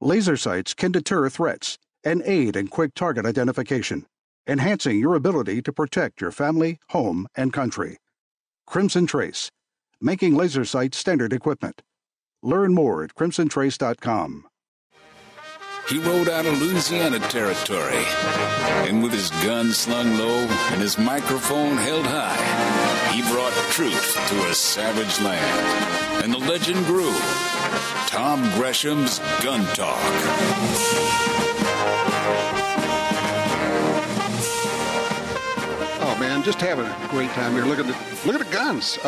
Laser sights can deter threats and aid in quick target identification, enhancing your ability to protect your family, home, and country. Crimson Trace, making laser sights standard equipment. Learn more at crimsontrace.com. He rode out of Louisiana territory, and with his gun slung low and his microphone held high, he brought truth to a savage land. And the legend grew. Tom Gresham's Gun Talk. Oh man, just having a great time here. Look at the guns.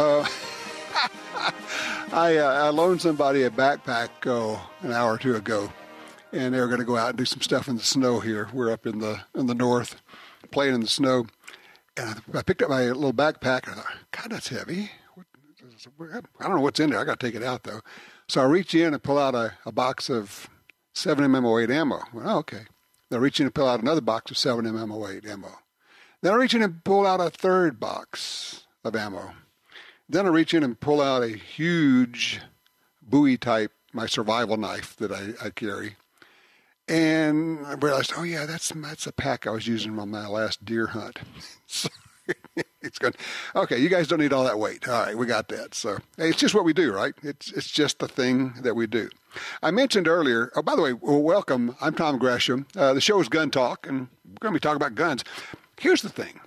I loaned somebody a backpack an hour or two ago, and they were going to go out and do some stuff in the snow here. We're up in the north, playing in the snow, and I picked up my little backpack. And I thought, God, that's heavy. I don't know what's in there. I got to take it out though. So I reach in and pull out a box of 7mm 08 ammo. Well, oh, okay. Then I reach in and pull out another box of 7mm 08 ammo. Then I reach in and pull out a third box of ammo. Then I reach in and pull out a huge Bowie type, my survival knife that I carry. And I realized, oh yeah, that's a pack I was using on my last deer hunt. So it's good. Okay, you guys don't need all that weight. All right, we got that. So hey, it's just what we do, right? It's just the thing that we do. I mentioned earlier, oh, by the way, welcome. I'm Tom Gresham. The show is Gun Talk, and we're going to be talking about guns. Here's the thing.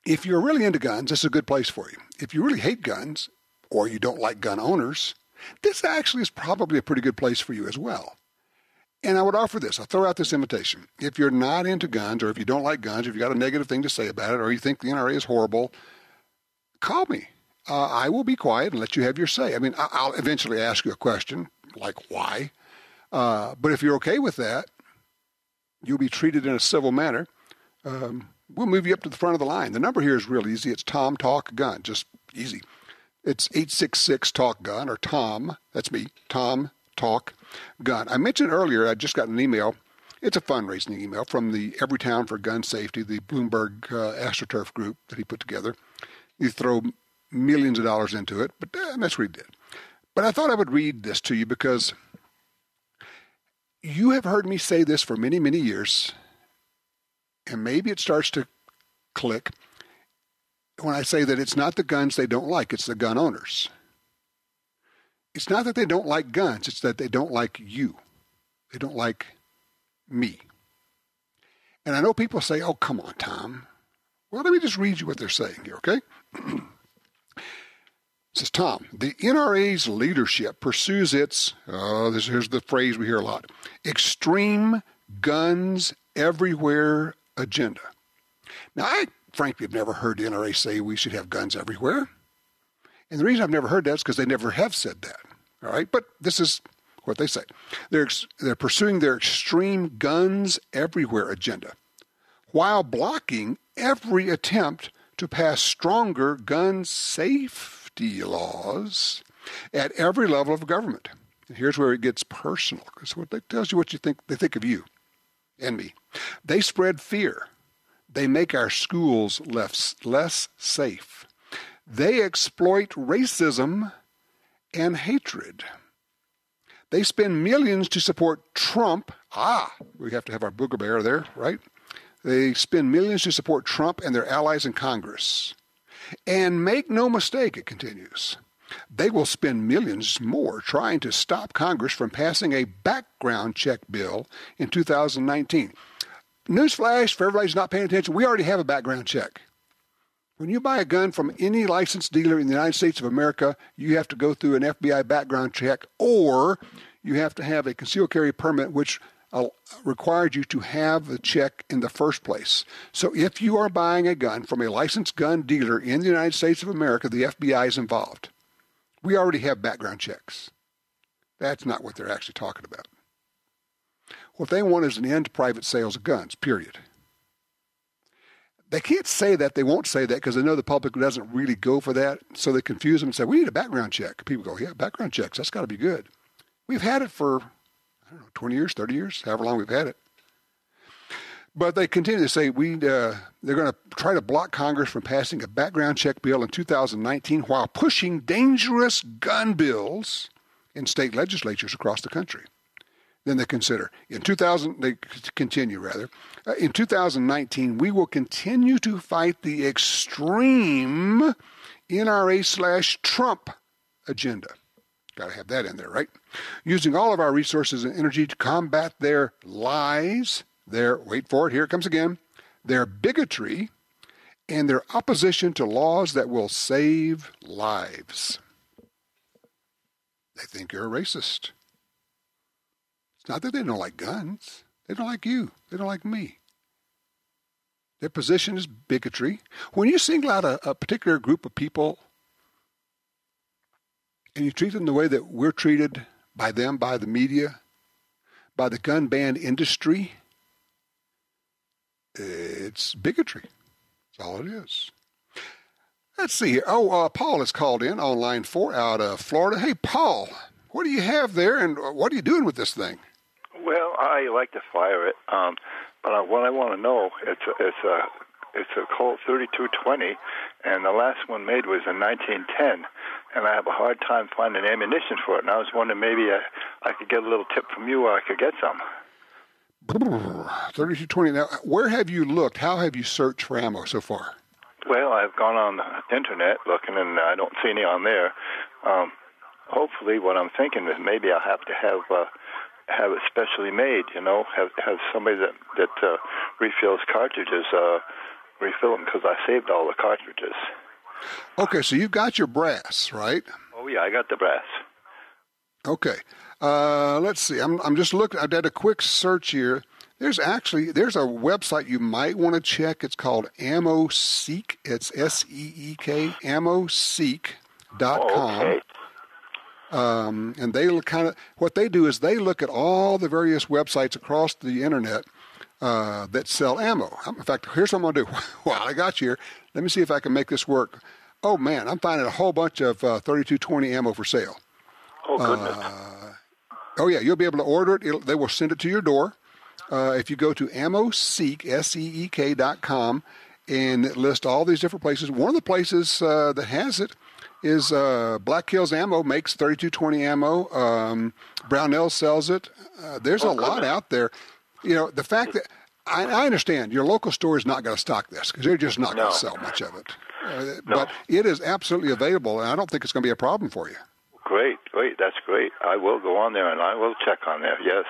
If you're really into guns, this is a good place for you. If you really hate guns, or you don't like gun owners, this actually is probably a pretty good place for you as well. And I would offer this. I'll throw out this invitation. If you're not into guns, or if you don't like guns, if you got a negative thing to say about it, or you think the NRA is horrible, call me. I will be quiet and let you have your say. I mean, I'll eventually ask you a question, like why. But if you're okay with that, you'll be treated in a civil manner. We'll move you up to the front of the line. The number here is real easy. It's Tom Talk Gun, just easy. It's 866-TALK-GUN, or Tom, that's me, Tom Talk Gun. I mentioned earlier, I just got an email. It's a fundraising email from the Everytown for Gun Safety, the Bloomberg AstroTurf group that he put together. You throw millions of dollars into it, but that's what he did. But I thought I would read this to you because you have heard me say this for many, many years, and maybe it starts to click when I say that it's not the guns they don't like, it's the gun owners. It's not that they don't like guns, it's that they don't like you. They don't like me. And I know people say, oh, come on, Tom. Well, let me just read you what they're saying here, okay? It says, Tom, the NRA's leadership pursues its, here's the phrase we hear a lot, extreme guns everywhere agenda. Now, I frankly have never heard the NRA say we should have guns everywhere. And the reason I've never heard that is because they never have said that. All right, but this is what they say. They're pursuing their extreme guns everywhere agenda while blocking every attempt to pass stronger gun safety laws at every level of government. And here's where it gets personal, because what that tells you what they think of you and me. They spread fear. They make our schools less safe. They exploit racism and hatred. They spend millions to support Trump. We have to have our booger bear there, right? They spend millions to support Trump and their allies in Congress. And make no mistake, it continues, they will spend millions more trying to stop Congress from passing a background check bill in 2019. Newsflash, for everybody who's not paying attention, we already have a background check. When you buy a gun from any licensed dealer in the United States of America, you have to go through an FBI background check, or you have to have a concealed carry permit, which required you to have the check in the first place. So if you are buying a gun from a licensed gun dealer in the United States of America, the FBI is involved. We already have background checks. That's not what they're actually talking about. What they want is an end to private sales of guns, period. They can't say that. They won't say that because they know the public doesn't really go for that. So they confuse them and say, we need a background check. People go, yeah, background checks. That's got to be good. We've had it for, 20 years, 30 years, however long we've had it. But they continue to say they're going to try to block Congress from passing a background check bill in 2019 while pushing dangerous gun bills in state legislatures across the country. Then they consider. In 2019, we will continue to fight the extreme NRA/Trump agenda. Got to have that in there, right? Using all of our resources and energy to combat their lies, their, wait for it, here it comes again, their bigotry, and their opposition to laws that will save lives. They think you're a racist. It's not that they don't like guns. They don't like you. They don't like me. Their position is bigotry. When you single out a particular group of people and you treat them the way that we're treated by them, by the media, by the gun ban industry, it's bigotry. That's all it is. Let's see here. Paul is called in on line 4 out of Florida. Hey, Paul, what do you have there, and what are you doing with this thing? Well, I like to fire it, but what I want to know, it's a Colt 3220, and the last one made was in 1910, and I have a hard time finding ammunition for it, and I was wondering maybe I could get a little tip from you, or I could get some. 3220. Now, where have you looked? How have you searched for ammo so far? Well, I've gone on the internet looking, and I don't see any on there. Hopefully, what I'm thinking is maybe I'll have to have it specially made. Have somebody that refills cartridges refill them, because I saved all the cartridges. Okay, so you've got your brass, right? Oh yeah, I got the brass. Okay. Let's see. I'm just looking. I did a quick search here. There's a website you might want to check. It's called AmmoSeek. It's SEEK, AmmoSeek.com. Oh, okay. And they what they do is they look at all the various websites across the internet that sell ammo. In fact, here's what I'm going to do. While I got you here, let me see if I can make this work. Oh, man, I'm finding a whole bunch of 3220 ammo for sale. Oh, goodness. Oh, yeah, you'll be able to order it. They will send it to your door. If you go to AmmoSeek, SEEK.com, and it lists all these different places. One of the places that has it is Black Hills Ammo makes 3220 ammo. Brownell sells it. There's a lot out there. The fact that I understand your local store is not going to stock this because they're just not going to sell much of it. But it is absolutely available, and I don't think it's going to be a problem for you. Great. That's great. I will go on there, and I will check on there, yes.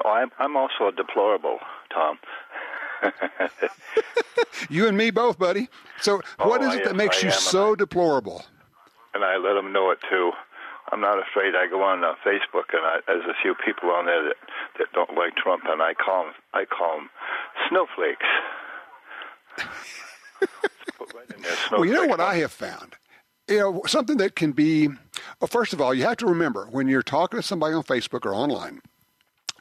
I'm also a deplorable, Tom. You and me both, buddy. So what is it that makes you so deplorable? And I let them know it, too. I'm not afraid. I go on Facebook, and there's a few people on there that don't like Trump, and I call them snowflakes. Put right in there, snowflakes. Well, you know what I have found? Something that can be, first of all, you have to remember when you're talking to somebody on Facebook or online,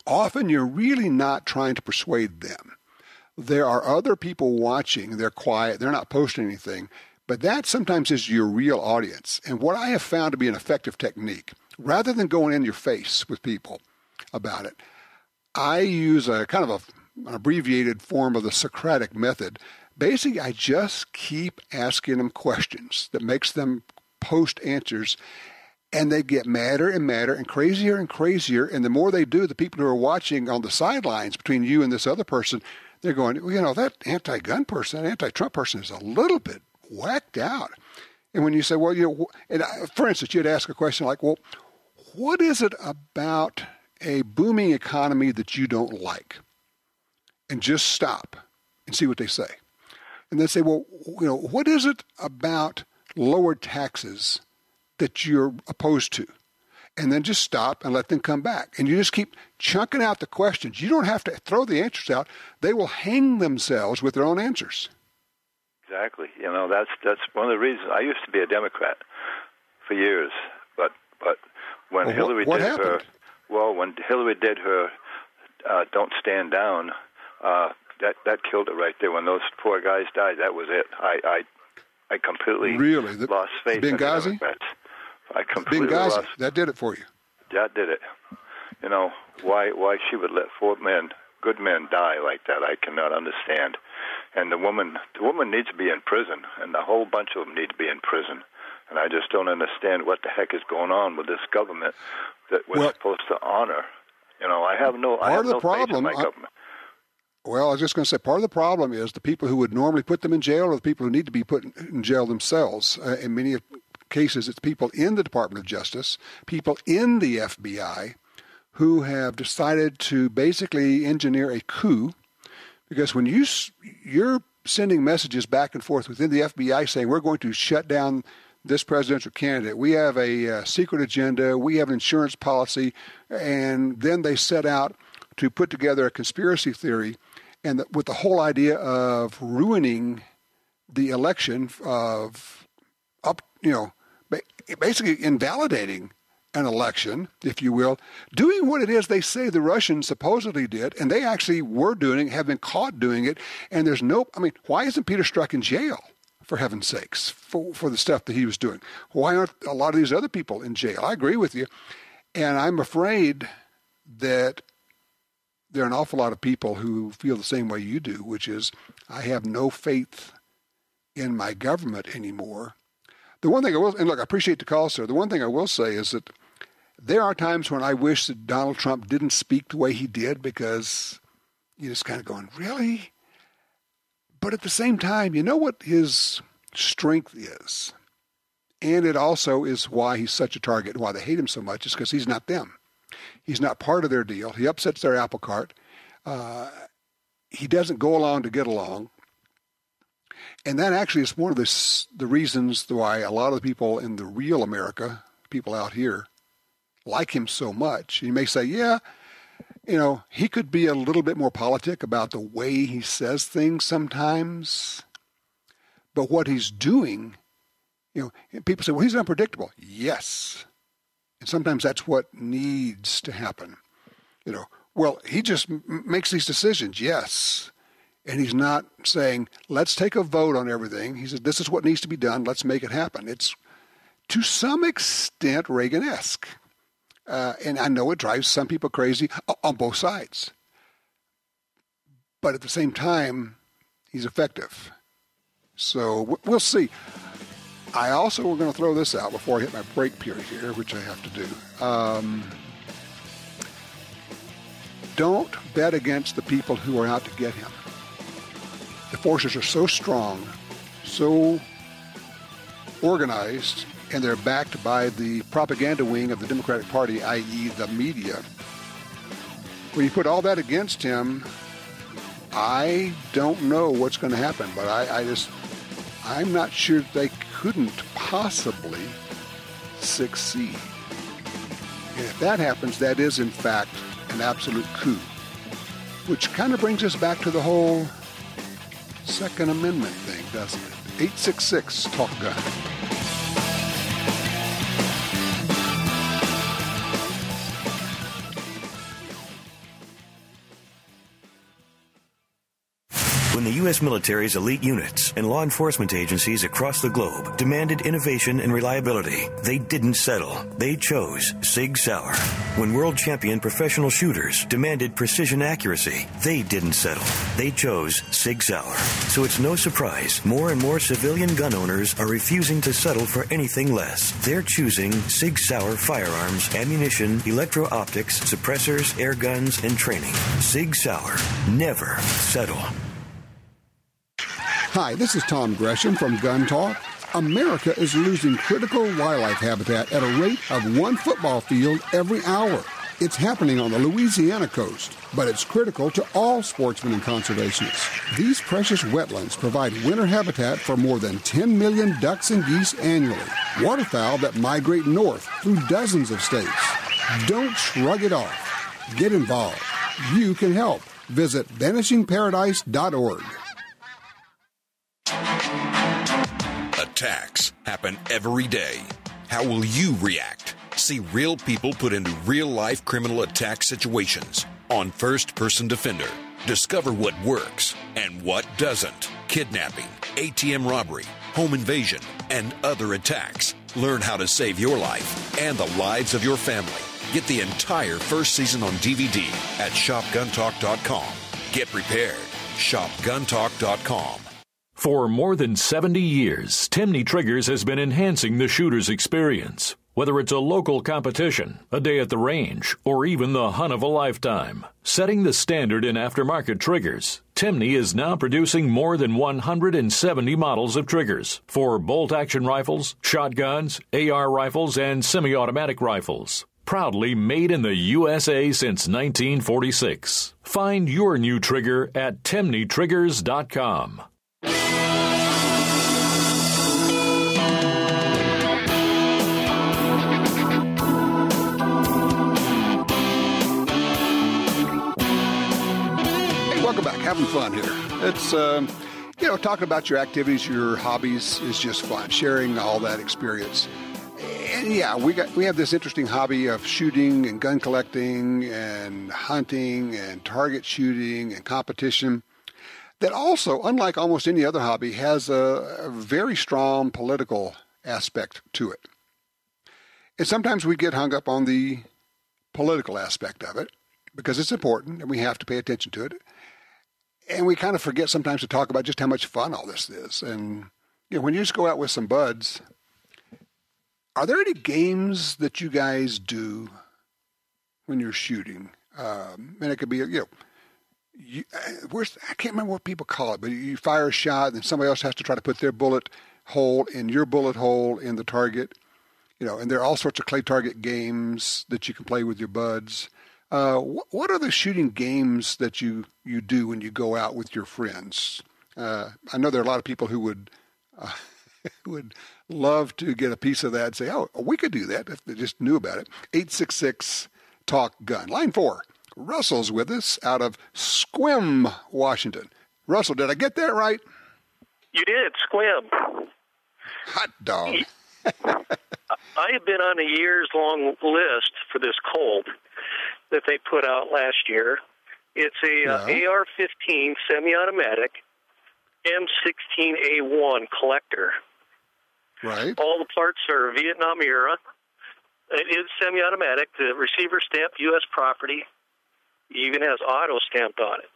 often you're really not trying to persuade them. There are other people watching. They're quiet. They're not posting anything. But that sometimes is your real audience. And what I have found to be an effective technique, rather than going in your face with people about it, I use a kind of an abbreviated form of the Socratic method. Basically, I just keep asking them questions that makes them post answers, and they get madder and madder and crazier. And the more they do, the people who are watching on the sidelines between you and this other person, they're going, that anti-gun person, that anti-Trump person is a little bit whacked out. And when you say, for instance, you'd ask a question like, well, what is it about a booming economy that you don't like? And just stop and see what they say. And then say, well, what is it about lowered taxes that you're opposed to? And then just stop and let them come back. And you just keep chunking out the questions. You don't have to throw the answers out. They will hang themselves with their own answers. Exactly. That's one of the reasons. I used to be a Democrat for years, but when Hillary did her, when Hillary did her "Don't Stand Down," that killed it right there. When those poor guys died, that was it. I completely lost faith in the Democrats. I completely lost. That did it for you. That did it. Why she would let good men die like that, I cannot understand. And the woman needs to be in prison, and a whole bunch of them need to be in prison. And I just don't understand what the heck is going on with this government that was supposed to honor, You know, I have no faith in my government. Well, I was just going to say, part of the problem is the people who would normally put them in jail are the people who need to be put in jail themselves. In many cases, it's people in the Department of Justice, people in the FBI, who have decided to basically engineer a coup. Because when you're sending messages back and forth within the FBI saying, we're going to shut down this presidential candidate, we have a secret agenda, we have an insurance policy, and then they set out to put together a conspiracy theory, and with the whole idea of ruining the election, basically invalidating an election, if you will, doing what it is they say the Russians supposedly did, and they actually were doing it, have been caught doing it, and there's why isn't Peter Strzok in jail, for heaven's sakes, for the stuff that he was doing? Why aren't a lot of these other people in jail? I agree with you, and I'm afraid that there are an awful lot of people who feel the same way you do, which is, I have no faith in my government anymore. The one thing I will, and look, I appreciate the call, sir. The one thing I will say is that there are times when I wish that Donald Trump didn't speak the way he did, because you're just kind of going, really? But at the same time, you know what his strength is? And it also is why he's such a target and why they hate him so much, is because he's not them. He's not part of their deal. He upsets their apple cart. He doesn't go along to get along. And that actually is one of the reasons why a lot of the people in the real America, people out here, like him so much. You may say, yeah, he could be a little bit more politic about the way he says things sometimes. But what he's doing, people say, well, he's unpredictable. Yes. And sometimes that's what needs to happen. Well, he just makes these decisions. Yes. And he's not saying, let's take a vote on everything. He says, this is what needs to be done. Let's make it happen. It's, to some extent, Reagan-esque. And I know it drives some people crazy on both sides. But at the same time, he's effective. So we'll see. I also, we're going to throw this out before I hit my break period here, which I have to do. Don't bet against the people who are out to get him. The forces are so strong, so organized, and they're backed by the propaganda wing of the Democratic Party, i.e. the media. When you put all that against him, I don't know what's going to happen, but I'm not sure they couldn't possibly succeed. And if that happens, that is, in fact, an absolute coup, which kind of brings us back to the whole Second Amendment thing, doesn't it? 866 Talk Gun. When the U.S. military's elite units and law enforcement agencies across the globe demanded innovation and reliability, they didn't settle. They chose Sig Sauer. When world champion professional shooters demanded precision accuracy, they didn't settle. They chose Sig Sauer. So it's no surprise more and more civilian gun owners are refusing to settle for anything less. They're choosing Sig Sauer firearms, ammunition, electro-optics, suppressors, air guns, and training. Sig Sauer. Never settle. Hi, this is Tom Gresham from Gun Talk. America is losing critical wildlife habitat at a rate of 1 football field every hour. It's happening on the Louisiana coast, but it's critical to all sportsmen and conservationists. These precious wetlands provide winter habitat for more than 10 million ducks and geese annually, waterfowl that migrate north through dozens of states. Don't shrug it off. Get involved. You can help. Visit vanishingparadise.org. Attacks happen every day. How will you react? See real people put into real-life criminal attack situations on First Person Defender. Discover what works and what doesn't. Kidnapping, ATM robbery, home invasion, and other attacks. Learn how to save your life and the lives of your family. Get the entire first season on DVD at shopguntalk.com. Get prepared. shopguntalk.com. For more than 70 years, Timney Triggers has been enhancing the shooter's experience. Whether it's a local competition, a day at the range, or even the hunt of a lifetime, setting the standard in aftermarket triggers, Timney is now producing more than 170 models of triggers for bolt-action rifles, shotguns, AR rifles, and semi-automatic rifles. Proudly made in the USA since 1946. Find your new trigger at TimneyTriggers.com. Welcome back. Having fun here. It's, talking about your activities, your hobbies is just fun. Sharing all that experience. And yeah, we have this interesting hobby of shooting and gun collecting and hunting and target shooting and competition that also, unlike almost any other hobby, has a very strong political aspect to it. And sometimes we get hung up on the political aspect of it because it's important and we have to pay attention to it. And we kind of forget sometimes to talk about just how much fun all this is. And when you just go out with some buds, are there any games that you guys do when you're shooting? And it could be, I can't remember what people call it, but you fire a shot, and then somebody else has to try to put their bullet hole in your bullet hole in the target. And there are all sorts of clay target games that you can play with your buds. What are the shooting games that you do when you go out with your friends? I know there are a lot of people who would love to get a piece of that and say, oh, we could do that if they just knew about it. 866-TALK-GUN. Line 4, Russell's with us out of Sequim, Washington. Russell, did I get that right? You did, Sequim. Hot dog. I have been on a years-long list for this Colt that they put out last year. It's a AR-15 semi-automatic M16A1 collector. Right. All the parts are Vietnam era. It is semi-automatic. The receiver stamped U.S. property. It even has auto stamped on it.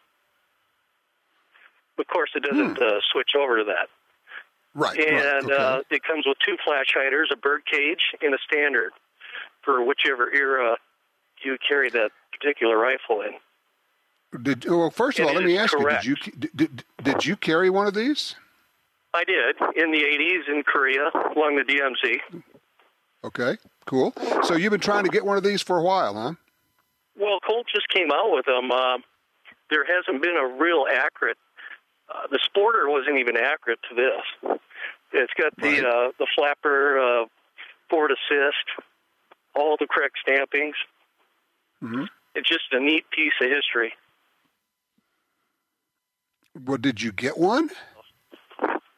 Of course, it doesn't switch over to that. Right. And okay. It comes with 2 flash hiders, a bird cage, and a standard for whichever era you carry that particular rifle in. First of all, let me ask you: did you carry one of these? I did in the 80s in Korea along the DMZ. Okay, cool. So you've been trying to get one of these for a while, huh? Well, Colt just came out with them. There hasn't been a real accurate. The Sporter wasn't even accurate to this. It's got the flapper, forward assist, all the correct stampings. Mm-hmm. It's just a neat piece of history. Well, did you get one?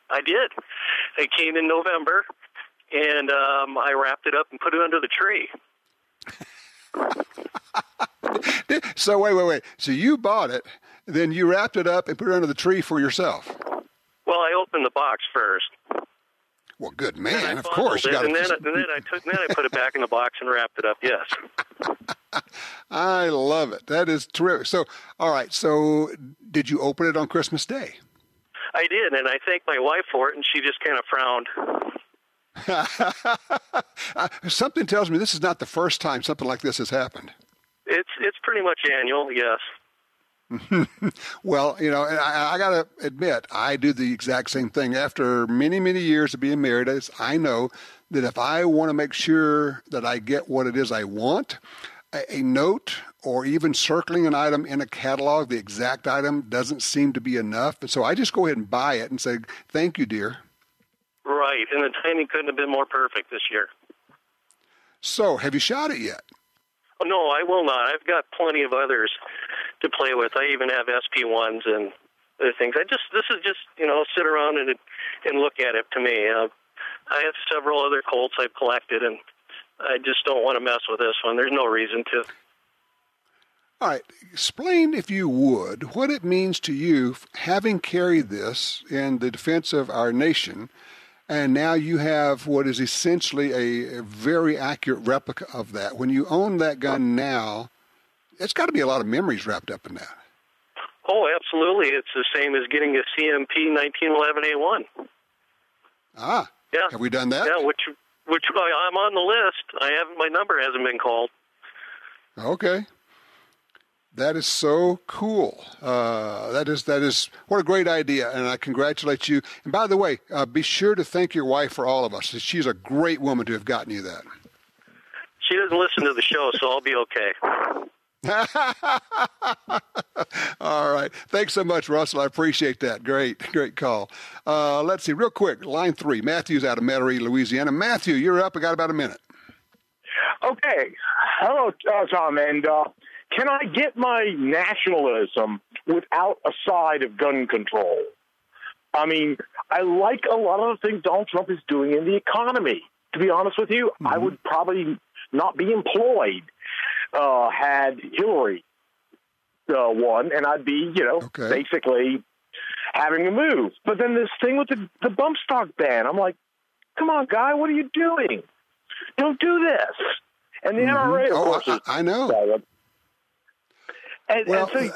I did. It came in November, and I wrapped it up and put it under the tree. So wait. So you bought it, then you wrapped it up and put it under the tree for yourself? Well, I opened the box first. Well, good man. Of course, you got and then I put it back in the box and wrapped it up. Yes. I love it. That is terrific. So, all right. So, did you open it on Christmas Day? I did, and I thanked my wife for it, and she just kind of frowned. Something tells me this is not the first time something like this has happened. It's pretty much annual, yes. Well, I got to admit, I do the exact same thing. After many, many years of being married, I know that if I want to make sure that I get what it is I want, a note or even circling an item in a catalog, the exact item, doesn't seem to be enough. And so I just go ahead and buy it and say, thank you, dear. Right, and the timing couldn't have been more perfect this year. So, have you shot it yet? Oh, no, I will not. I've got plenty of others to play with. I even have SP1s and other things. This is just sit around and look at it to me. I have several other Colts I've collected, and I just don't want to mess with this one. There's no reason to. All right. Explain, if you would, what it means to you having carried this in the defense of our nation, and now you have what is essentially a very accurate replica of that. When you own that gun now, it's got to be a lot of memories wrapped up in that. Oh, absolutely. It's the same as getting a CMP 1911A1. Ah. Yeah. Have we done that? Yeah, which I'm on the list. My number hasn't been called. Okay. That is so cool. That is what a great idea, and I congratulate you. And by the way, be sure to thank your wife for all of us. She's a great woman to have gotten you that. She doesn't listen to the show, so I'll be okay. All right. Thanks so much, Russell. I appreciate that. Great call. Let's see, real quick, line 3. Matthew's out of Metairie, Louisiana. Matthew, you're up. I got about a minute. Okay. Hello, Tom, and can I get my nationalism without a side of gun control? I mean, I like a lot of the things Donald Trump is doing in the economy. To be honest with you, I would probably not be employed had Hillary won, and I'd be, basically having to move. But then this thing with the bump stock ban, I'm like, come on, guy, what are you doing? Don't do this. And the NRA, of course, I know. And so,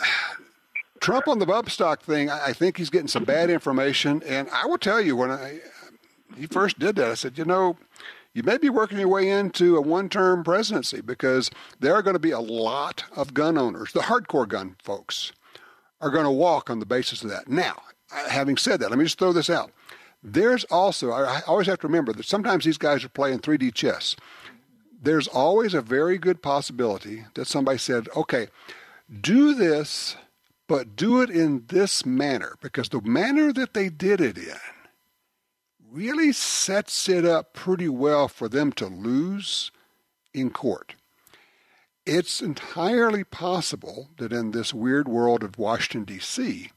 Trump on the bump stock thing, I think he's getting some bad information. And I will tell you, when he first did that, I said, you may be working your way into a one-term presidency, because there are going to be a lot of gun owners. The hardcore gun folks are going to walk on the basis of that. Now, having said that, let me just throw this out. There's also, I always have to remember that sometimes these guys are playing 3D chess. There's always a very good possibility that somebody said, okay, do this, but do it in this manner, because the manner that they did it in really sets it up pretty well for them to lose in court. It's entirely possible that in this weird world of Washington, D.C.,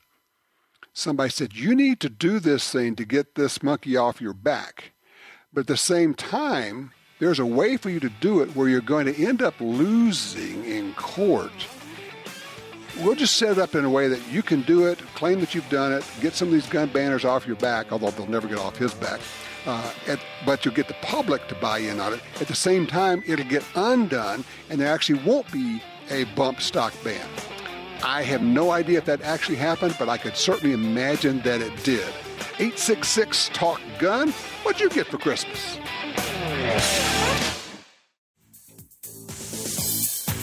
somebody said, you need to do this thing to get this monkey off your back. But at the same time, there's a way for you to do it where you're going to end up losing in court. We'll just set it up in a way that you can do it, claim that you've done it, get some of these gun banners off your back, although they'll never get off his back. But you'll get the public to buy in on it. At the same time, it'll get undone, and there actually won't be a bump stock ban. I have no idea if that actually happened, but I could certainly imagine that it did. 866-TALK-GUN. What'd you get for Christmas?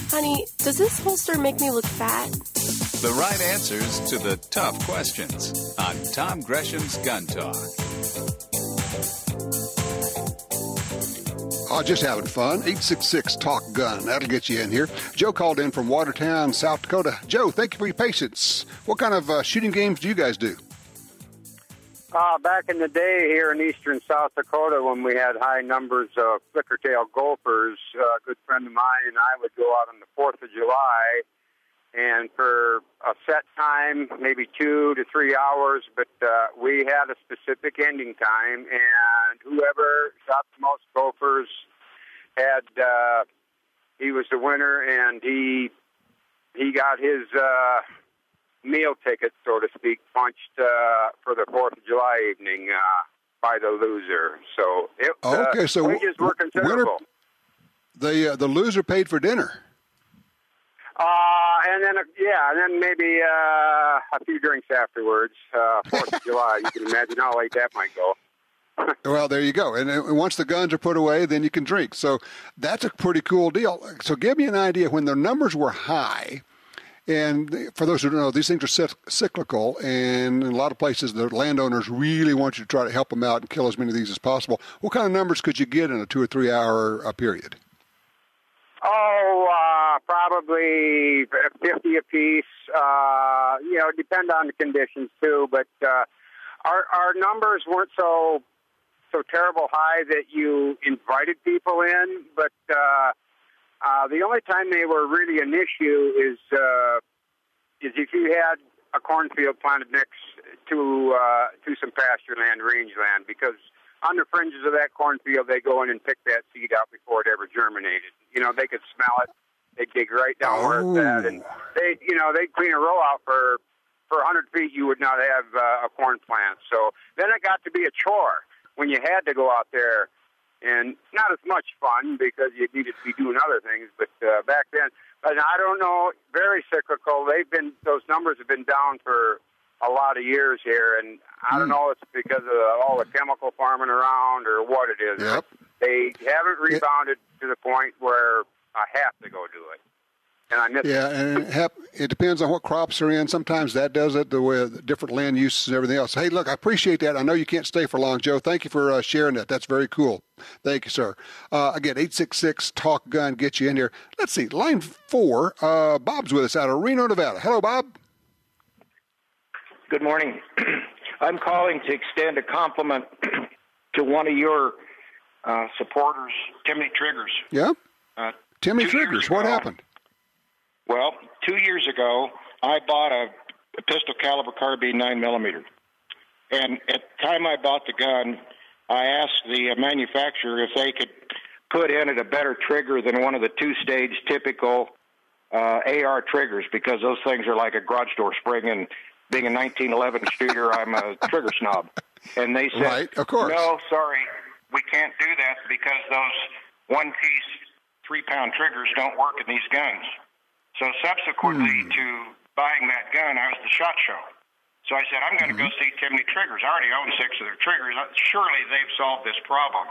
Honey, does this holster make me look fat? The right answers to the tough questions on Tom Gresham's Gun Talk. Oh, just having fun. 866-TALK-GUN. That'll get you in here. Joe called in from Watertown, South Dakota. Joe, thank you for your patience. What kind of shooting games do you guys do? Back in the day here in eastern South Dakota, when we had high numbers of flicker-tail gophers, a good friend of mine and I would go out on the 4th of July, and for a set time, maybe 2 to 3 hours, but we had a specific ending time, and whoever shot the most gophers had, he was the winner, and he got his meal ticket, so to speak, punched for the 4th of July evening by the loser. So wages were considerable. The loser paid for dinner. And then maybe a few drinks afterwards. 4th of July, you can imagine how late that might go. Well, there you go. And once the guns are put away, then you can drink. So that's a pretty cool deal. So give me an idea, when the numbers were high, and for those who don't know, these things are cyclical, and in a lot of places the landowners really want you to try to help them out and kill as many of these as possible. What kind of numbers could you get in a 2 or 3 hour period? Probably 50 apiece. Depend on the conditions too. But our numbers weren't so terrible high that you invited people in. But the only time they were really an issue is if you had a cornfield planted next to some pasture land, rangeland, because on the fringes of that cornfield, they go in and pick that seed out before it ever germinated. They could smell it. They dig right down where it's at, and they'd clean a row out for 100 feet. You would not have a corn plant. So then it got to be a chore when you had to go out there, and not as much fun because you needed to be doing other things. But back then, and I don't know, very cyclical. Those numbers have been down for a lot of years here, and I don't know if it's because of all the chemical farming around or what it is. Yep. They haven't rebounded to the point where I have to go do it. And I miss and it depends on what crops are in. Sometimes that does it, the way different land uses and everything else. Hey, look, I appreciate that. I know you can't stay for long, Joe. Thank you for sharing that. That's very cool. Thank you, sir. Again, 866-TALK-GUN, get you in here. Let's see, line 4, Bob's with us out of Reno, Nevada. Hello, Bob. Good morning. I'm calling to extend a compliment to one of your supporters, Timmy Triggers. Yeah? Timmy Triggers, what happened? Well, 2 years ago, I bought a pistol caliber carbine 9mm. And at the time I bought the gun, I asked the manufacturer if they could put in it a better trigger than one of the two-stage typical AR triggers, because those things are like a garage door spring, and being a 1911 shooter, I'm a trigger snob. And they said, right, of course. No, sorry, we can't do that because those one-piece 3-pound triggers don't work in these guns. So subsequently to buying that gun, I was at the SHOT Show. So I said, I'm going to go see Timney Triggers. I already own 6 of their triggers. Surely they've solved this problem.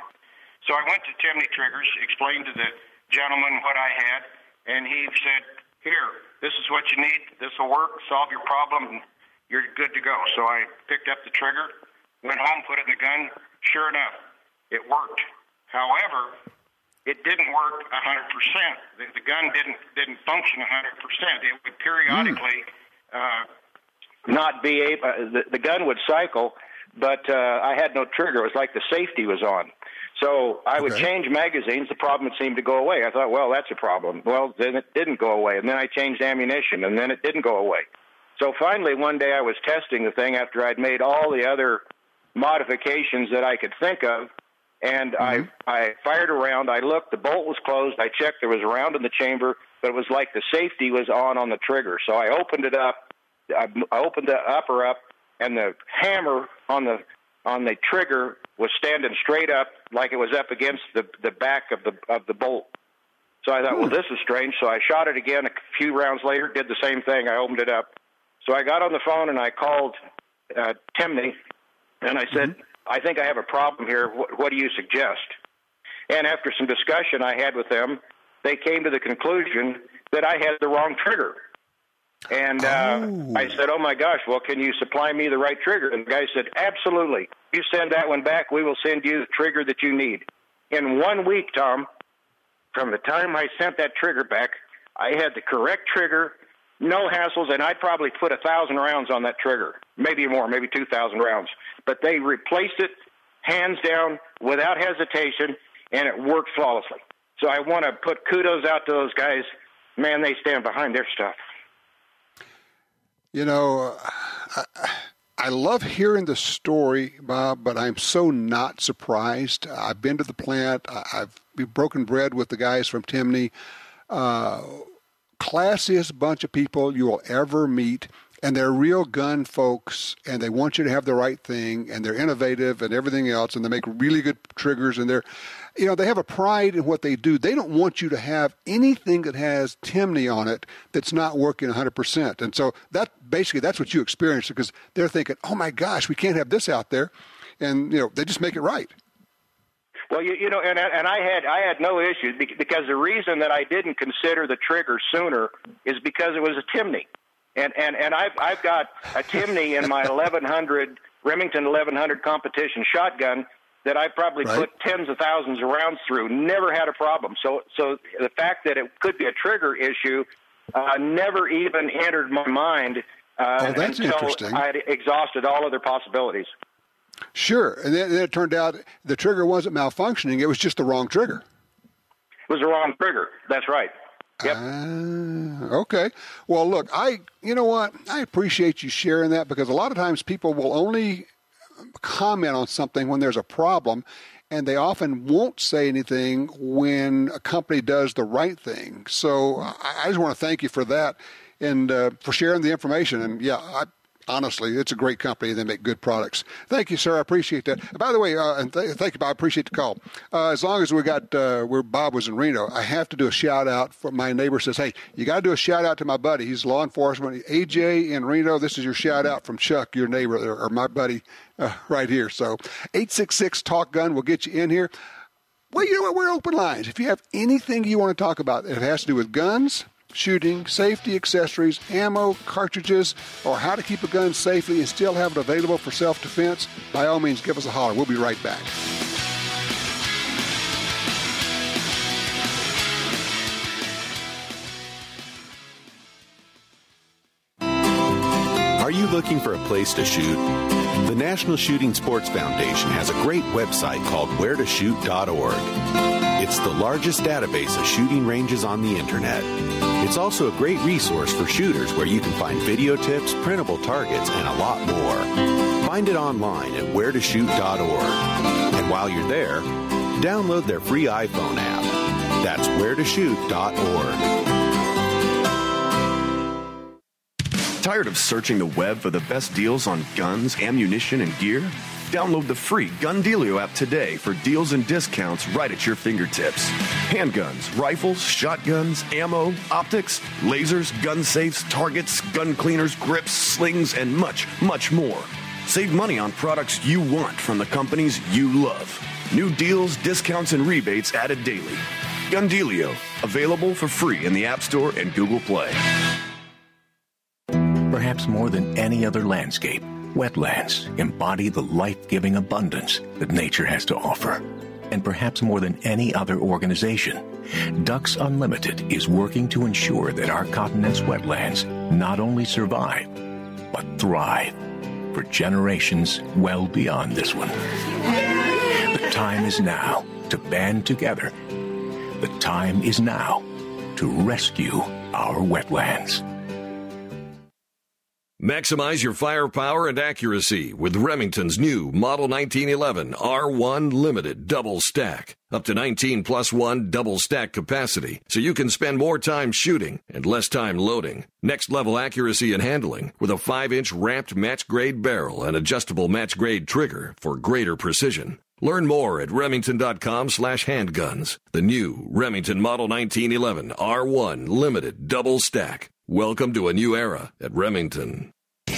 So I went to Timney Triggers, explained to the gentleman what I had, and he said, here, this is what you need. This will work, solve your problem, and you're good to go. So I picked up the trigger, went home, put it in the gun. Sure enough, it worked. However, it didn't work 100%. The gun didn't function 100%. It would periodically not be able. The gun would cycle, but I had no trigger. It was like the safety was on. So I would change magazines. The problem would seem to go away. I thought, well, that's a problem. Well, then it didn't go away, and then I changed ammunition, and then it didn't go away. So finally, one day I was testing the thing after I'd made all the other modifications that I could think of. And I fired a round. I looked. The bolt was closed. I checked. There was a round in the chamber, but it was like the safety was on the trigger. So I opened it up. I opened the upper up, and the hammer on the trigger was standing straight up, like it was up against the back of the bolt. So I thought, well, this is strange. So I shot it again. A few rounds later, did the same thing. I opened it up. So I got on the phone and I called Timney, and I said, I think I have a problem here. What do you suggest? And after some discussion I had with them, they came to the conclusion that I had the wrong trigger. And I said, oh, my gosh, well, can you supply me the right trigger? And the guy said, absolutely. You send that one back, we will send you the trigger that you need. In 1 week, Tom, from the time I sent that trigger back, I had the correct trigger, no hassles, and I'd probably put 1,000 rounds on that trigger, maybe more, maybe 2,000 rounds. But they replaced it, hands down, without hesitation, and it worked flawlessly. So I want to put kudos out to those guys. Man, they stand behind their stuff. You know, I love hearing the story, Bob, but I'm so not surprised. I've been to the plant. I've broken bread with the guys from Timney. Classiest bunch of people you will ever meet, and they're real gun folks, and they want you to have the right thing, and they're innovative and everything else, and they make really good triggers, and they have a pride in what they do. They don't want you to have anything that has Timney on it that's not working 100%. And so that's what you experience, because they're thinking, oh my gosh, we can't have this out there, and they just make it right. Well, and I had no issues, because the reason that I didn't consider the trigger sooner is because it was a Timney. And I've got a Timney in my Remington 1100 competition shotgun that I probably put tens of thousands of rounds through, never had a problem. So the fact that it could be a trigger issue never even entered my mind until I'd exhausted all other possibilities. Sure, and then it turned out the trigger wasn't malfunctioning; it was just the wrong trigger. It was the wrong trigger. That's right. Yep. Okay. Well, look, you know what? I appreciate you sharing that, because a lot of times people will only comment on something when there's a problem, and they often won't say anything when a company does the right thing. So I just want to thank you for that and for sharing the information. And honestly, it's a great company. They make good products. Thank you, sir. I appreciate that. By the way, and thank you, Bob. I appreciate the call. As long as we got where Bob was in Reno, I have to do a shout-out. For my neighbor says, hey, you got to do a shout-out to my buddy. He's law enforcement. AJ in Reno, this is your shout-out from Chuck, your neighbor, or my buddy right here. So 866-TALK-GUN will get you in here. Well, you know what? We're open lines. If you have anything you want to talk about that has to do with guns, shooting, safety, accessories, ammo, cartridges, or how to keep a gun safely and still have it available for self-defense, by all means, give us a holler. We'll be right back. Are you looking for a place to shoot? The National Shooting Sports Foundation has a great website called wheretoshoot.org. It's the largest database of shooting ranges on the internet. It's also a great resource for shooters where you can find video tips, printable targets, and a lot more. Find it online at wheretoshoot.org. And while you're there, download their free iPhone app. That's wheretoshoot.org. Tired of searching the web for the best deals on guns, ammunition, and gear? Download the free Gun Dealio app today for deals and discounts right at your fingertips. Handguns, rifles, shotguns, ammo, optics, lasers, gun safes, targets, gun cleaners, grips, slings, and much, much more. Save money on products you want from the companies you love. New deals, discounts, and rebates added daily. Gun Dealio, available for free in the App Store and Google Play. Perhaps more than any other landscape, wetlands embody the life-giving abundance that nature has to offer. And perhaps more than any other organization, Ducks Unlimited is working to ensure that our continent's wetlands not only survive, but thrive for generations well beyond this one. The time is now to band together. The time is now to rescue our wetlands. Maximize your firepower and accuracy with Remington's new Model 1911 R1 Limited Double Stack. Up to 19+1 double stack capacity, so you can spend more time shooting and less time loading. Next level accuracy and handling with a 5-inch ramped match-grade barrel and adjustable match-grade trigger for greater precision. Learn more at remington.com/handguns. The new Remington Model 1911 R1 Limited Double Stack. Welcome to a new era at Remington. Hey,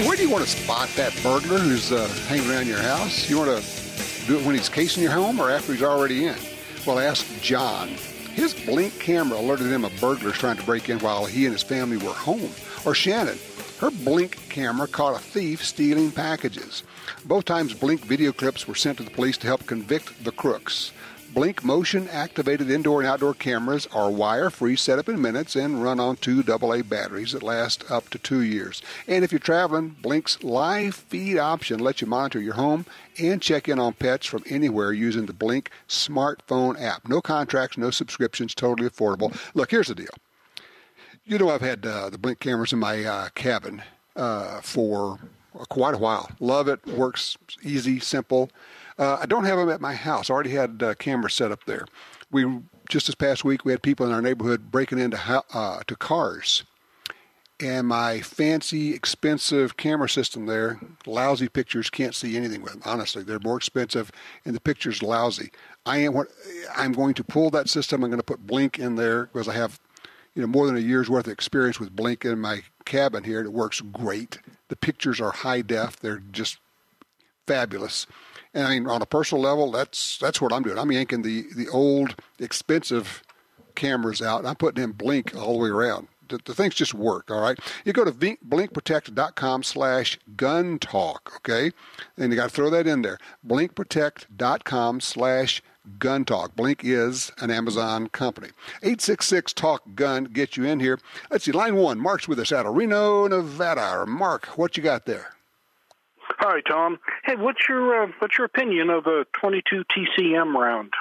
where do you want to spot that burglar who's hanging around your house? You want to do it when he's casing your home or after he's already in? Well, ask John. His Blink camera alerted him a burglar trying to break in while he and his family were home. Or Shannon. Her Blink camera caught a thief stealing packages. Both times, Blink video clips were sent to the police to help convict the crooks. Blink motion-activated indoor and outdoor cameras are wire-free, set up in minutes, and run on 2 AA batteries that last up to 2 years. And if you're traveling, Blink's live feed option lets you monitor your home and check in on pets from anywhere using the Blink smartphone app. No contracts, no subscriptions, totally affordable. Look, here's the deal. You know, I've had the Blink cameras in my cabin for quite a while. Love it. Works easy, simple. I don't have them at my house. I already had cameras set up there. Just this past week, we had people in our neighborhood breaking into to cars. And my fancy, expensive camera system there, lousy pictures, can't see anything with them. Honestly, they're more expensive, and the picture's lousy. I'm going to pull that system. I'm going to put Blink in there because I have more than a year's worth of experience with Blink in my cabin here. It works great. The pictures are high def. They're just fabulous. And I mean, on a personal level, that's what I'm doing. I'm yanking the old, expensive cameras out, and I'm putting in Blink all the way around. The things just work, all right? You go to blinkprotect.com/gun talk, okay? And you got to throw that in there. blinkprotect.com/gun talk. Blink is an Amazon company. 866-TALK-GUN gets you in here. Let's see, line 1. Mark's with us out of Reno, Nevada. Mark, what you got there? Hi, Tom. Hey, what's your opinion of a .22 TCM round?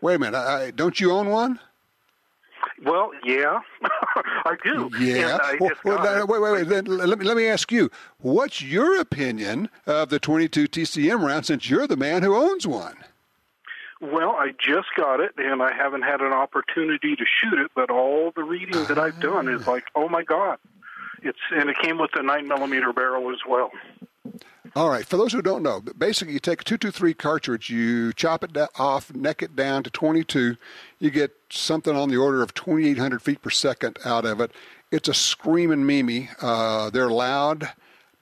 Wait a minute. Don't you own one? Well, yeah, I do. Yeah. Wait. Then let me ask you, what's your opinion of the .22 TCM round since you're the man who owns one? Well, I just got it, and I haven't had an opportunity to shoot it, but all the reading that I've done is like, oh, my God. And it came with a 9mm barrel as well. All right, for those who don't know, basically you take a 223 cartridge, you chop it off, neck it down to 22, you get something on the order of 2,800 feet per second out of it. It's a screaming Mimi. They're loud,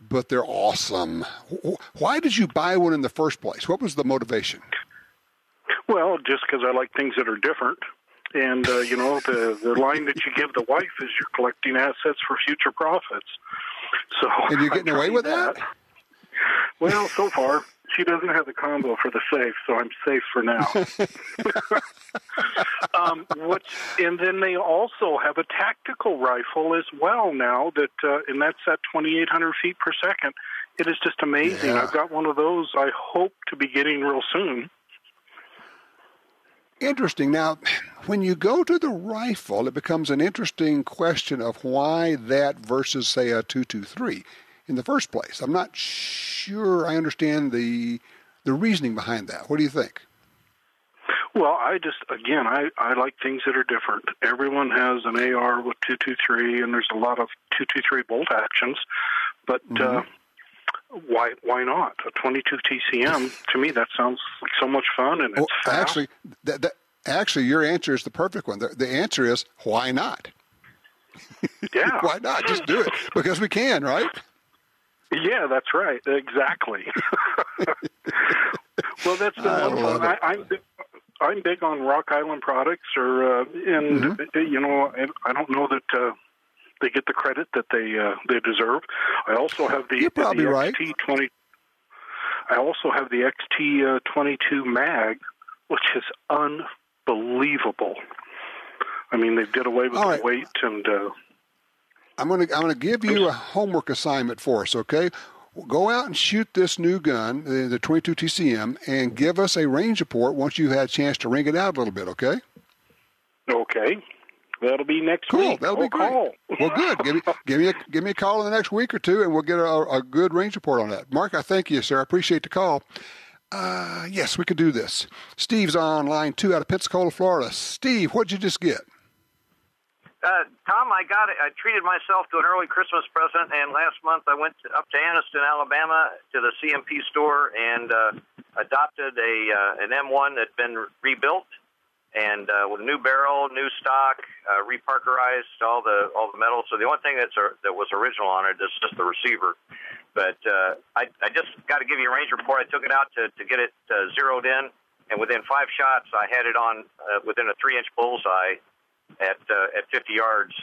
but they're awesome. Why did you buy one in the first place? What was the motivation? Well, just because I like things that are different. And, the line that you give the wife is you're collecting assets for future profits. So, and you're getting away with that? Well, so far, she doesn't have the combo for the safe, so I'm safe for now. And then they also have a tactical rifle as well now, and that's at 2,800 feet per second. It is just amazing. Yeah. I've got one of those I hope to be getting real soon. Interesting. Now, when you go to the rifle, it becomes an interesting question of why that versus, say, a 223 in the first place. I'm not sure I understand the reasoning behind that. What do you think? Well, I like things that are different. Everyone has an AR with 223, and there's a lot of 223 bolt actions, but why not? A 22 TCM, to me, that sounds like so much fun, and it's fast. Actually, your answer is the perfect one. The answer is, why not? Yeah. Why not? Just do it, because we can, right? Yeah, that's right. Exactly. Well, that's the one fun. I'm big on Rock Island products, I don't know that they get the credit that they deserve. I also have the XT20. I also have the XT22 mag, which is unbelievable. I mean, they did away with the weight and. I'm gonna give you a homework assignment for us, okay? Go out and shoot this new gun, the 22 TCM, and give us a range report once you've had a chance to ring it out a little bit, okay? Okay. That'll be next week. Cool. That'll be great. Well, good. Give me a call in the next week or two, and we'll get a good range report on that. Mark, I thank you, sir. I appreciate the call. Yes, we could do this. Steve's on line 2 out of Pensacola, Florida. Steve, what'd you just get? Tom, I treated myself to an early Christmas present, and last month I went up to Anniston, Alabama, to the CMP store and adopted an M1 that's been rebuilt, and with a new barrel, new stock, reparkerized all the metal. So the only thing that was original on it is just the receiver. But I just got to give you a range report. I took it out to get it zeroed in, and within 5 shots, I had it on within a 3-inch bullseye. At 50 yards,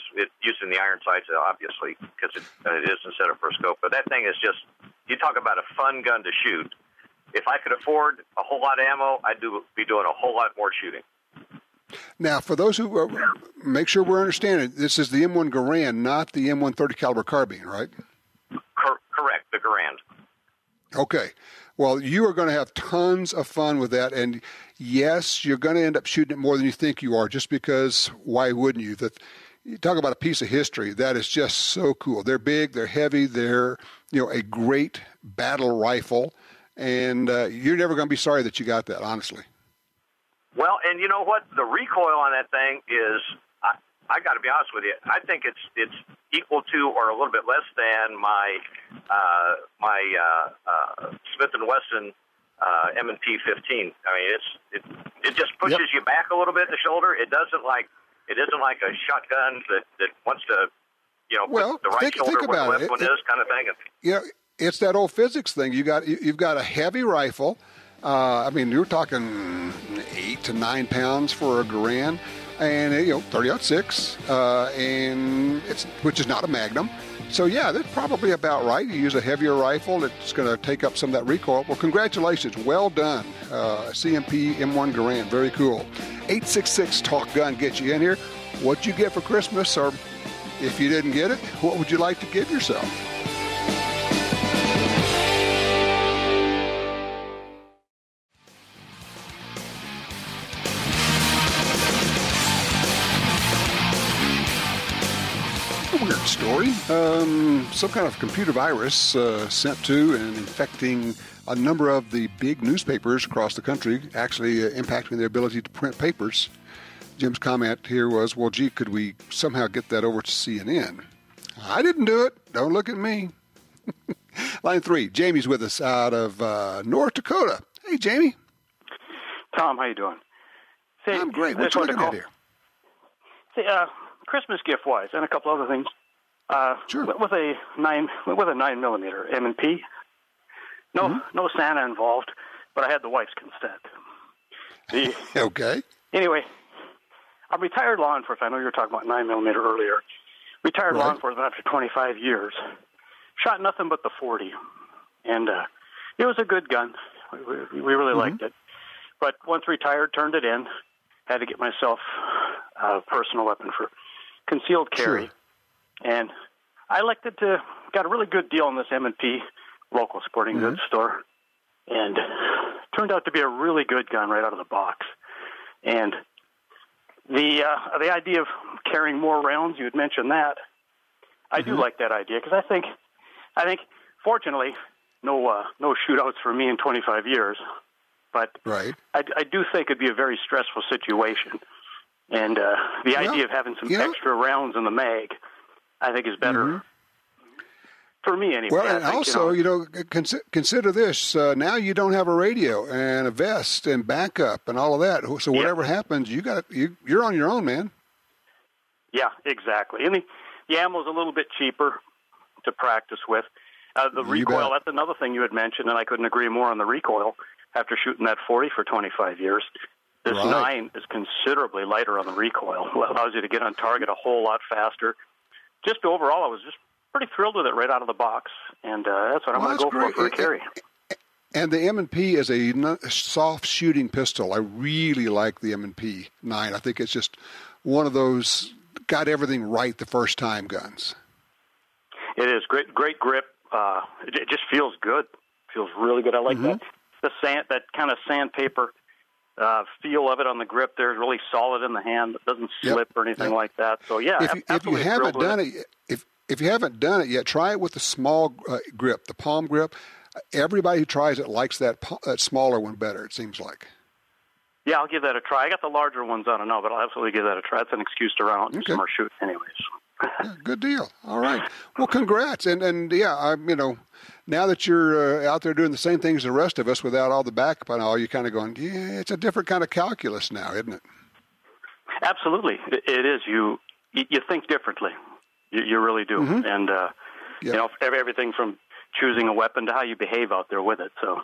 using the iron sights, obviously, because it isn't set up for a scope. But that thing is just, you talk about a fun gun to shoot. If I could afford a whole lot of ammo, I'd be doing a whole lot more shooting. Now, for those who make sure we're understanding, this is the M1 Garand, not the M1 30 caliber carbine, right? Correct, the Garand. Okay. Well, you are going to have tons of fun with that, and yes, you're going to end up shooting it more than you think you are, just because why wouldn't you? You talk about a piece of history. That is just so cool. They're big, they're heavy, they're a great battle rifle, and you're never going to be sorry that you got that, honestly. Well, and you know what? The recoil on that thing is, I got to be honest with you, I think it's equal to or a little bit less than my Smith & Wesson M&P 15. I mean, it just pushes you back a little bit in the shoulder. It isn't like a shotgun that wants to, put the right shoulder where the left one is, kind of thing. It's that old physics thing. You've got a heavy rifle. I mean, you're talking 8 to 9 pounds for a Garand, and 30-06, and which is not a Magnum. So yeah, that's probably about right. You use a heavier rifle, it's going to take up some of that recoil. Well, congratulations, well done, CMP M1 Garand, very cool. 866-TALK-GUN gets you in here. What'd you get for Christmas, or if you didn't get it, what would you like to give yourself? Weird story. Some kind of computer virus sent to and infecting a number of the big newspapers across the country, actually impacting their ability to print papers. Jim's comment here was, well, gee, could we somehow get that over to CNN? I didn't do it. Don't look at me. Line 3, Jamie's with us out of North Dakota. Hey, Jamie. Tom, how you doing? Say, I'm great. What you looking at here? Say, Christmas gift-wise, and a couple other things. Sure. With a 9mm M&P. No Santa involved, but I had the wife's consent. Okay. Anyway, I'm retired law enforcement. I know you were talking about 9mm earlier. Retired law enforcement after 25 years. Shot nothing but the 40, and it was a good gun. We really liked it. But once retired, turned it in. Had to get myself a personal weapon for concealed carry. Sure. And I elected to, got a really good deal on this M&P local sporting goods store. And turned out to be a really good gun right out of the box. And the idea of carrying more rounds, you had mentioned that. I do like that idea because I think, fortunately, no shootouts for me in 25 years. But I do think it'd be a very stressful situation. And the idea of having some extra rounds in the mag, I think, is better. For me, anyway. Well, and also, consider this. Now you don't have a radio and a vest and backup and all of that. So whatever happens, you're on your own, man. Yeah, exactly. And the ammo's a little bit cheaper to practice with. The recoil, that's another thing you had mentioned, and I couldn't agree more on the recoil. After shooting that 40 for 25 years, this 9 is considerably lighter on the recoil. It allows you to get on target a whole lot faster. Just overall, I was just pretty thrilled with it right out of the box, and that's what I'm going to go for a carry. And the M&P is a soft shooting pistol. I really like the M&P 9. I think it's just one of those got everything right the first time guns. It is great grip. It just feels good. Feels really good. I like that. That kind of sandpaper feel of it on the grip there is really solid in the hand. It doesn't slip or anything like that. So if you haven't done it, if you haven't done it yet, try it with the small grip, the palm grip. Everybody who tries it likes that smaller one better. It seems like. Yeah, I'll give that a try. I got the larger ones on and all, but I'll absolutely give that a try. It's an excuse to run out and do some more shooting, anyways. Yeah, good deal. All right. Well, congrats. And yeah, now that you're out there doing the same things as the rest of us without all the backup and all, you're kind of going, it's a different kind of calculus now, isn't it? Absolutely. It is. You think differently. You really do. And, everything from choosing a weapon to how you behave out there with it. So.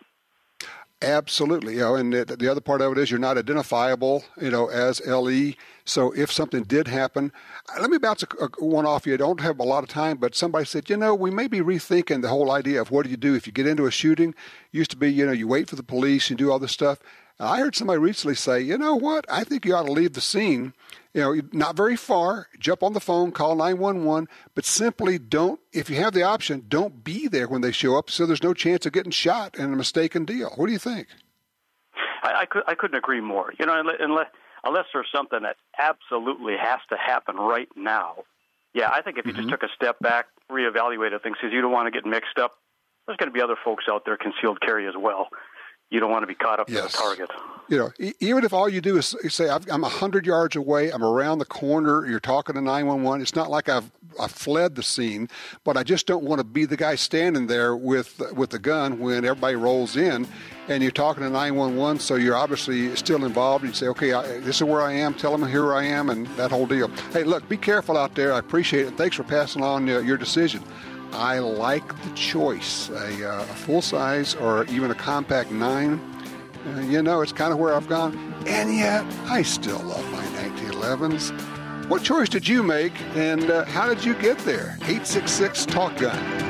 Absolutely. And the other part of it is you're not identifiable, as LE. So if something did happen, let me bounce one off you. I don't have a lot of time, but somebody said, we may be rethinking the whole idea of what do you do if you get into a shooting. It used to be, you wait for the police, you do all this stuff. I heard somebody recently say, you know what? I think you ought to leave the scene, not very far, jump on the phone, call 911, but simply don't, if you have the option, don't be there when they show up so there's no chance of getting shot in a mistaken deal. What do you think? I couldn't agree more. Unless there's something that absolutely has to happen right now. Yeah, I think if you just took a step back, reevaluated things, because you don't want to get mixed up, there's going to be other folks out there concealed carry as well. You don't want to be caught up in the target. Even if all you do is say, I'm 100 yards away, I'm around the corner, you're talking to 911, it's not like I've fled the scene, but I just don't want to be the guy standing there with the gun when everybody rolls in and you're talking to 911, so you're obviously still involved. You say, okay, this is where I am, tell them here I am, and that whole deal. Hey, look, be careful out there. I appreciate it. Thanks for passing on your decision. I like the choice, a full-size or even a compact 9. It's kind of where I've gone. And yet, I still love my 1911s. What choice did you make, and how did you get there? 866-TALK-GUN.